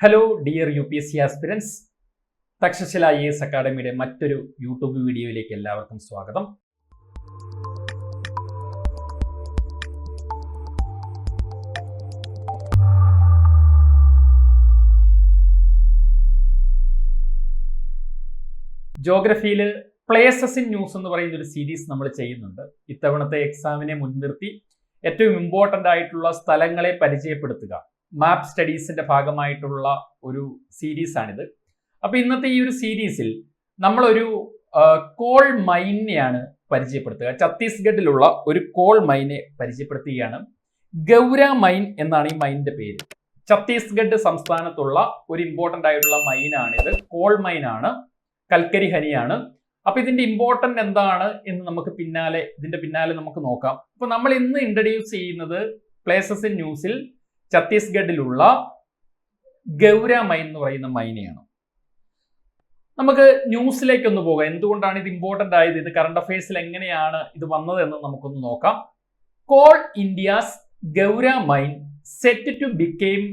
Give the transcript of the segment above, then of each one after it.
Hello dear UPSC aspirants, Takshashila IAS അക്കാഡമിയുടെ മറ്റൊരു YouTube വീഡിയോയിലേക്ക് എല്ലാവർക്കും സ്വാഗതം. ജോഗ്രഫിയിൽ പ്ലേസസ് ഇൻ ന്യൂസ് എന്ന് പറയുന്ന ഒരു സീരീസ് നമ്മൾ ചെയ്യുന്നുണ്ട്. ഇത്തവണത്തെ എക്സാമിനെ മുൻനിർത്തി ഏറ്റവും ഇമ്പോർട്ടൻ്റ് ആയിട്ടുള്ള സ്ഥലങ്ങളെ പരിചയപ്പെടുത്തുക, മാപ്പ് സ്റ്റഡീസിന്റെ ഭാഗമായിട്ടുള്ള ഒരു സീരീസ് ആണിത്. അപ്പൊ ഇന്നത്തെ ഈ ഒരു സീരീസിൽ നമ്മളൊരു കോൾ മൈനെയാണ് പരിചയപ്പെടുത്തുക. ഛത്തീസ്ഗഡിലുള്ള ഒരു കോൾ മൈനെ പരിചയപ്പെടുത്തുകയാണ്. ഗൗര മൈൻ എന്നാണ് ഈ മൈനിന്റെ പേര്. ഛത്തീസ്ഗഡ് സംസ്ഥാനത്തുള്ള ഒരു ഇമ്പോർട്ടൻ്റ് ആയിട്ടുള്ള മൈനാണിത്. കോൾ മൈനാണ്, കൽക്കരി ഖനിയാണ്. അപ്പൊ ഇതിന്റെ ഇമ്പോർട്ടൻ്റ് എന്താണ് എന്ന് നമുക്ക് ഇതിന്റെ പിന്നാലെ നമുക്ക് നോക്കാം. അപ്പൊ നമ്മൾ ഇന്ന് ഇൻട്രൊഡ്യൂസ് ചെയ്യുന്നത് പ്ലേസസ് ഇൻ ന്യൂസിൽ ഛത്തീസ്ഗഡിലുള്ള ഗൗര മൈൻ എന്ന് പറയുന്ന മൈനെയാണ്. നമുക്ക് ന്യൂസിലേക്ക് ഒന്ന് പോകാം. എന്തുകൊണ്ടാണ് ഇത് ഇമ്പോർട്ടൻ്റ് ആയത്, ഇത് കറണ്ട് അഫയേഴ്സിൽ എങ്ങനെയാണ് ഇത് വന്നത് എന്ന് നമുക്കൊന്ന് നോക്കാം. Coal India's Gevra mine set to became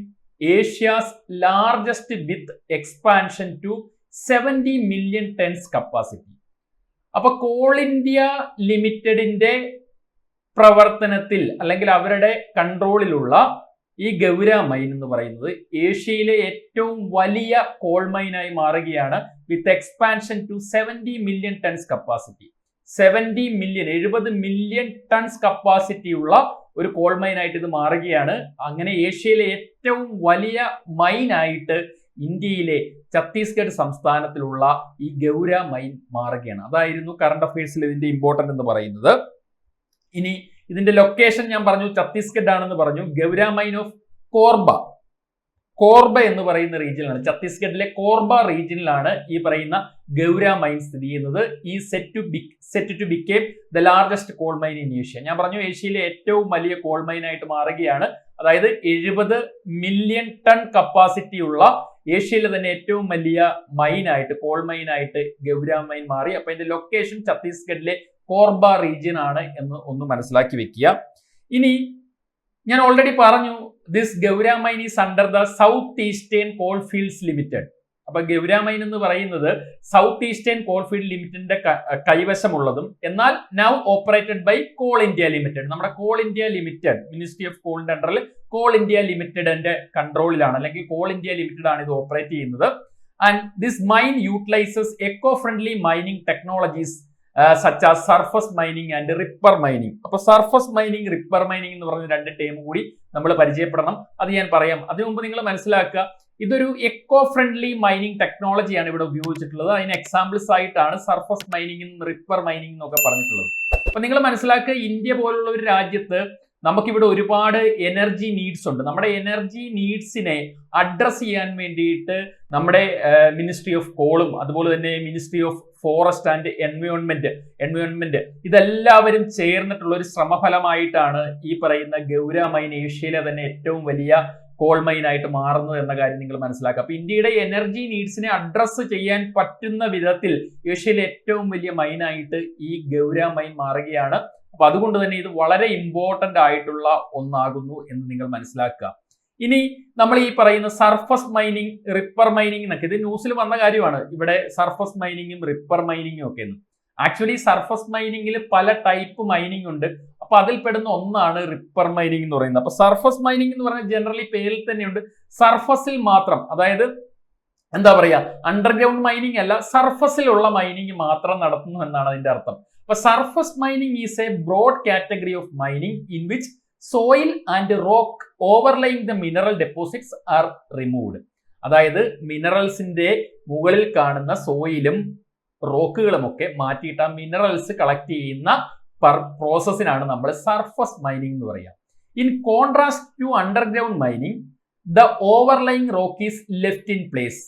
Asia's largest with expansion to 70 million tons capacity. അപ്പൊ കോൾ ഇന്ത്യ ലിമിറ്റഡിന്റെ പ്രവർത്തനത്തിൽ അല്ലെങ്കിൽ അവരുടെ കൺട്രോളിലുള്ള ഈ ഗൗര മൈൻ എന്ന് പറയുന്നത് ഏഷ്യയിലെ ഏറ്റവും വലിയ കോൾ മൈനായി മാറുകയാണ്. With expansion to 70 million tons capacity. 70 million tons capacity ഉള്ള ഒരു കോൾ മൈനായിട്ട് ഇത് മാറുകയാണ്. അങ്ങനെ ഏഷ്യയിലെ ഏറ്റവും വലിയ മൈനായിട്ട് ഇന്ത്യയിലെ ഛത്തീസ്ഗഡ് സംസ്ഥാനത്തിലുള്ള ഈ ഗൗര മൈൻ മാറുകയാണ്. അതായിരുന്നു കറണ്ട് അഫയേഴ്സിൽ ഇതിന്റെ ഇമ്പോർട്ടൻ്റ് എന്ന് പറയുന്നത്. ഇനി ഇതിന്റെ ലൊക്കേഷൻ ഞാൻ പറഞ്ഞു, ഛത്തീസ്ഗഡ് ആണെന്ന് പറഞ്ഞു. ഗൗര മൈൻ ഓഫ് കോർബ എന്ന് പറയുന്ന റീജിയനിലാണ്, ഛത്തീസ്ഗഡിലെ കോർബ റീജിയനിലാണ് ഈ പറയുന്ന ഗൗര മൈൻ സ്ഥിതി ചെയ്യുന്നത്. ഈ set to become the largest coal mine in Asia. ഞാൻ പറഞ്ഞു ഏഷ്യയിലെ ഏറ്റവും വലിയ കോൾ മൈൻ ആയിട്ട് മാറുകയാണ്. അതായത് 70 million ടൺ കപ്പാസിറ്റി ഉള്ള ഏഷ്യയിലെ തന്നെ ഏറ്റവും വലിയ മൈനായിട്ട്, കോൾ മൈനായിട്ട് ഗൗര മൈൻ മാറി. അപ്പൊ ഇതിന്റെ ലൊക്കേഷൻ ഛത്തീസ്ഗഡിലെ കോർബ റീജിയൻ ആണ് എന്ന് ഒന്ന് മനസ്സിലാക്കി വെക്കുക. ഇനി ഞാൻ ഓൾറെഡി പറഞ്ഞു, this Gevra mine is under the South Eastern Coalfields Limited. അപ്പൊ ഗൗര മൈൻ എന്ന് പറയുന്നത് സൗത്ത് ഈസ്റ്റേൺ കോൾഫീൽഡ് ലിമിറ്റഡിന്റെ കൈവശമുള്ളതും എന്നാൽ now operated by Coal India Limited. നമ്മുടെ Coal India Limited, Ministry of കോളിന്റെ അണ്ടറിൽ കോൾ ഇന്ത്യ ലിമിറ്റഡിന്റെ കൺട്രോളിലാണ്, അല്ലെങ്കിൽ കോൾ ഇന്ത്യ ലിമിറ്റഡ് ആണ് ഇത് ഓപ്പറേറ്റ് ചെയ്യുന്നത്. And this mine utilises eco friendly mining technologies such as surface mining and ripper mining. അപ്പൊ surface mining, ripper mining എന്ന് പറഞ്ഞ രണ്ട് ടേം കൂടി നമ്മൾ പരിചയപ്പെടണം. അത് ഞാൻ പറയാം. അതിനു മുമ്പ് നിങ്ങൾ മനസ്സിലാക്കുക, ഇതൊരു എക്കോ ഫ്രണ്ട്ലി മൈനിങ് ടെക്നോളജിയാണ് ഇവിടെ ഉപയോഗിച്ചിട്ടുള്ളത്. അതിന് എക്സാമ്പിൾസ് ആയിട്ടാണ് സർഫസ് മൈനിങ്ങും റിപ്പർ മൈനിങ് എന്നൊക്കെ പറഞ്ഞിട്ടുള്ളത്. അപ്പൊ നിങ്ങൾ മനസ്സിലാക്കുക, ഇന്ത്യ പോലുള്ള ഒരു രാജ്യത്ത് നമുക്കിവിടെ ഒരുപാട് എനർജി നീഡ്സ് ഉണ്ട്. നമ്മുടെ എനർജി നീഡ്സിനെ അഡ്രസ് ചെയ്യാൻ വേണ്ടിയിട്ട് നമ്മുടെ മിനിസ്ട്രി ഓഫ് കോളും അതുപോലെ തന്നെ ministry of forest and environment ഇതെല്ലാവരും ചേർന്നിട്ടുള്ള ഒരു ശ്രമഫലമായിട്ടാണ് ഈ പറയുന്ന ഗൗര മൈൻ ഏഷ്യയിലെ തന്നെ ഏറ്റവും വലിയ കോൾ മൈൻ ആയിട്ട് മാറുന്നത് എന്ന കാര്യം നിങ്ങൾ മനസ്സിലാക്കുക. അപ്പൊ ഇന്ത്യയുടെ എനർജി നീഡ്സിനെ അഡ്രസ് ചെയ്യാൻ പറ്റുന്ന വിധത്തിൽ ഏഷ്യയിലെ ഏറ്റവും വലിയ മൈനായിട്ട് ഈ ഗൗര മൈൻ മാറുകയാണ്. അപ്പൊ അതുകൊണ്ട് തന്നെ ഇത് വളരെ ഇമ്പോർട്ടന്റ് ആയിട്ടുള്ള ഒന്നാകുന്നു എന്ന് നിങ്ങൾ മനസ്സിലാക്കുക. ഇനി നമ്മൾ ഈ പറയുന്ന സർഫസ് മൈനിങ്, റിപ്പർ മൈനിങ് എന്നൊക്കെ ഇത് ന്യൂസിൽ വന്ന കാര്യമാണ്. ഇവിടെ സർഫസ് മൈനിങ്ങും റിപ്പർ മൈനിങ്ങും ഒക്കെ എന്ന്. ആക്ച്വലി സർഫസ് മൈനിങ്ങിൽ പല ടൈപ്പ് മൈനിങ് ഉണ്ട്. അപ്പൊ അതിൽ പെടുന്ന ഒന്നാണ് റിപ്പർ മൈനിങ് എന്ന് പറയുന്നത്. അപ്പൊ സർഫസ് മൈനിങ് എന്ന് പറയുന്നത് ജനറലി പേരിൽ തന്നെയുണ്ട്, സർഫസിൽ മാത്രം, അതായത് എന്താ പറയാ, അണ്ടർഗ്രൗണ്ട് മൈനിങ് അല്ല, സർഫസിലുള്ള മൈനിങ് മാത്രം നടത്തുന്നു എന്നാണ് അതിന്റെ അർത്ഥം. അപ്പൊ surface mining is a broad category of mining in which soil and rock overlying the mineral deposits are removed. അതായത് മിനറൽസിന്റെ മുകളിൽ കാണുന്ന സോയിലും റോക്കുകളും ഒക്കെ മാറ്റിയിട്ട് ആ മിനറൽസ് കളക്ട് ചെയ്യുന്ന പ്രോസസ്സിനാണ് നമ്മൾ സർഫസ് മൈനിങ് എന്ന് പറയുക. In contrast to underground mining, the overlying rock is left in place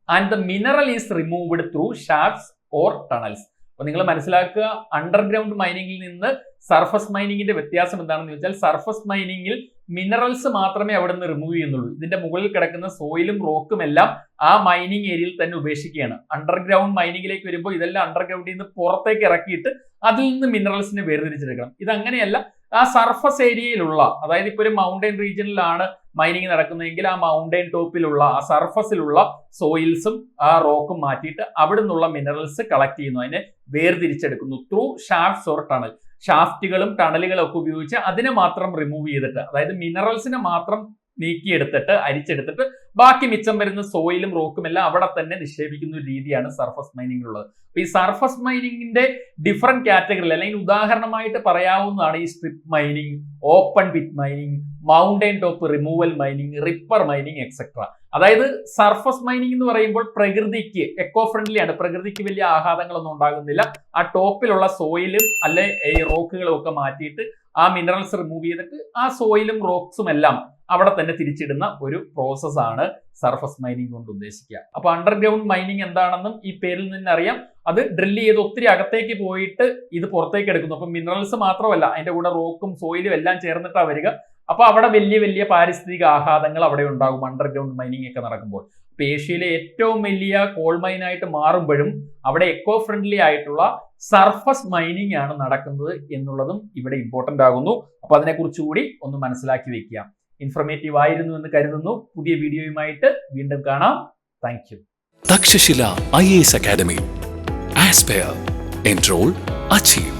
and the mineral is removed through shafts or tunnels. അപ്പൊ നിങ്ങൾ മനസ്സിലാക്കുക, അണ്ടർഗ്രൗണ്ട് മൈനിങ്ങിൽ നിന്ന് സർഫസ് മൈനിങ്ങിന്റെ വ്യത്യാസം എന്താണെന്ന് ചോദിച്ചാൽ, സർഫസ് മൈനിങ്ങിൽ മിനറൽസ് മാത്രമേ അവിടെ നിന്ന് റിമൂവ് ചെയ്യുന്നുള്ളൂ. ഇതിന്റെ മുകളിൽ കിടക്കുന്ന സോയിലും റോക്കും എല്ലാം ആ മൈനിങ് ഏരിയയിൽ തന്നെ ഉപേക്ഷിക്കുകയാണ്. അണ്ടർഗ്രൗണ്ട് മൈനിങ്ങിലേക്ക് വരുമ്പോൾ ഇതെല്ലാം അണ്ടർഗ്രൗണ്ടിൽ നിന്ന് പുറത്തേക്ക് ഇറക്കിയിട്ട് അതിൽ നിന്ന് മിനറൽസിനെ വേർതിരിച്ചെടുക്കണം. ഇതങ്ങനെയല്ല, ആ സർഫസ് ഏരിയയിലുള്ള, അതായത് ഇപ്പൊ ഒരു മൗണ്ടൻ റീജിയനിലാണ് മൈനിങ് നടക്കുന്നതെങ്കിൽ ആ മൗണ്ടൈൻ ടോപ്പിലുള്ള ആ സർഫസിലുള്ള സോയിൽസും ആ റോക്കും മാറ്റിയിട്ട് അവിടെ നിന്നുള്ള മിനറൽസ് കളക്ട് ചെയ്യുന്നു, അതിനെ വേർതിരിച്ചെടുക്കുന്നു ത്രൂ ഷാഫ്റ്റ്സ് ഓർ ടണൽ. ഷാഫ്റ്റുകളും ടണലുകളും ഒക്കെ ഉപയോഗിച്ച് അതിനെ മാത്രം റിമൂവ് ചെയ്തിട്ട്, അതായത് മിനറൽസിനെ മാത്രം നീക്കിയെടുത്തിട്ട് അരിച്ചെടുത്തിട്ട് ബാക്കി മിച്ചം വരുന്ന സോയിലും റോക്കും എല്ലാം അവിടെ തന്നെ നിക്ഷേപിക്കുന്ന ഒരു രീതിയാണ് സർഫസ് മൈനിങ്ങിലുള്ളത്. അപ്പൊ ഈ സർഫസ് മൈനിങ്ങിന്റെ ഡിഫറെന്റ് കാറ്റഗറിയിൽ അല്ലെങ്കിൽ ഉദാഹരണമായിട്ട് പറയാവുന്നതാണ് ഈ strip mining, open pit mining, mountain top removal mining, ripper mining etcetera. അതായത് സർഫസ് മൈനിങ് എന്ന് പറയുമ്പോൾ പ്രകൃതിക്ക് എക്കോ ഫ്രണ്ട്ലി ആണ്, പ്രകൃതിക്ക് വലിയ ആഘാതങ്ങളൊന്നും ഉണ്ടാകുന്നില്ല. ആ ടോപ്പിലുള്ള സോയിലും അല്ലെ ഈ റോക്കുകളും ഒക്കെ മാറ്റിയിട്ട് ആ മിനറൽസ് റിമൂവ് ചെയ്തിട്ട് ആ സോയിലും റോക്സും എല്ലാം അവിടെ തന്നെ തിരിച്ചിടുന്ന ഒരു പ്രോസസ്സാണ് സർഫസ് മൈനിങ് കൊണ്ട് ഉദ്ദേശിക്കുക. അപ്പൊ അണ്ടർഗ്രൗണ്ട് മൈനിങ് എന്താണെന്നും ഈ പേരിൽ നിന്ന് അറിയാം. അത് ഡ്രില്ല് ചെയ്ത് ഒത്തിരി അകത്തേക്ക് പോയിട്ട് ഇത് പുറത്തേക്ക് എടുക്കുന്നു. അപ്പൊ മിനറൽസ് മാത്രമല്ല, അതിന്റെ കൂടെ റോക്കും സോയിലും എല്ലാം ചേർന്നിട്ടാണ് വരിക. അപ്പൊ അവിടെ വലിയ വലിയ പാരിസ്ഥിതിക ആഘാതങ്ങൾ അവിടെ ഉണ്ടാകും അണ്ടർഗ്രൗണ്ട് മൈനിങ് ഒക്കെ നടക്കുമ്പോൾ. അപ്പൊ ഏഷ്യയിലെ ഏറ്റവും വലിയ കോൾ മൈനായിട്ട് മാറുമ്പോഴും അവിടെ എക്കോ ഫ്രണ്ട്ലി ആയിട്ടുള്ള സർഫസ് മൈനിങ് ആണ് നടക്കുന്നത് എന്നുള്ളതും ഇവിടെ ഇമ്പോർട്ടന്റ് ആകുന്നു. അപ്പൊ അതിനെക്കുറിച്ച് കൂടി ഒന്ന് മനസ്സിലാക്കി വെക്കുക. ഇൻഫർമേറ്റീവ് ആയിരുന്നു എന്ന് കരുതുന്നു. പുതിയ വീഡിയോയുമായിട്ട് വീണ്ടും കാണാം. Thank you. Takshashila IAS academy. Aspire, enroll, achieve.